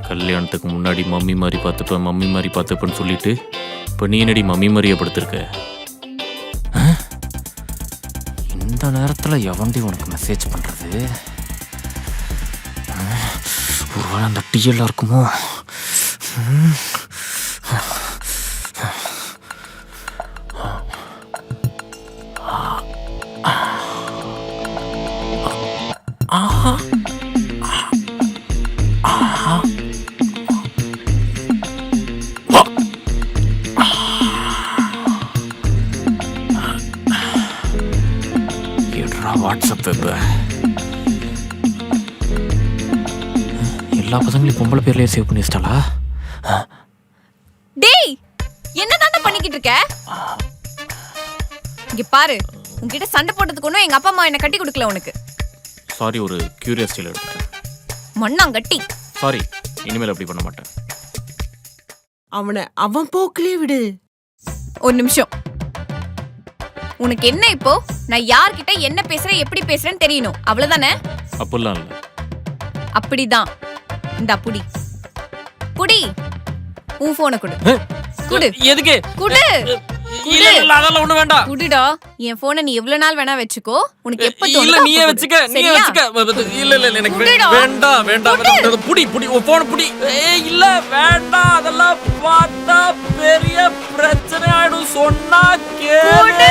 கல்யாணத்துக்கு முன்னாடி மம்மி மாதிரி பார்த்துப்பேன்னு சொல்லிட்டு இப்போ நீ என்னடி மம்மி மாதிரியே படுத்திருக்க? இந்த நேரத்தில் எவன்டி உனக்கு மெசேஜ் பண்ணுறது? ஒருவேளை அந்த டிஎல்லாம் இருக்குமோ? வாட்ஸ்அப் எல்லா பசங்களையும் பொம்பளை பேர்லயே சேவ் பண்ணி வச்சிட்டாளா? டேய், என்னதான்டா பண்ணிக்கிட்டு இருக்க? இங்க பாரு, உன்கிட்ட சண்டை போட்டதுக்கு ஒன்றும் எங்க அப்பா அம்மா என்ன கட்டி கொடுக்கல உனக்கு. சாரி, ஒரு கியூரியாசிட்டியில் எடுத்துட்டேன். மண்ணாங்கட்டி. சாரி, இனிமேல் அப்படி பண்ண மாட்டேன். அவன் போக்கிலே விடு. ஒரு நிமிஷம். உனக்கு என்ன இப்போ? நான் யார்கிட்ட என்ன பேசுறேன் எப்படி பேசுறேன்னு தெரியணும், அவ்வளவுதானே? அப்படிலாம் இல்ல. அப்படிதான். இந்த புடி புடி, உன் போனை கொடு. குடு. எதுக்கு? குடு. இல்ல இல்ல, அதெல்லாம் ஒண்ணு வேண்டாம். குடுடா. என் போனை நீ எவ்வளவு நாள் வேணா வச்சுக்கோ. உனக்கு எப்ப தோணுதோ இல்ல நீயே வச்சுக்க, நீயே வச்சுக்க. இல்ல இல்ல எனக்கு வேண்டாம் வேண்டாம். புடி புடி, உன் போன் புடி. இல்ல வேண்டாம், அதெல்லாம் பார்த்தா பெரிய பிரச்சனை ஆயிடும். சொன்னா கேளு.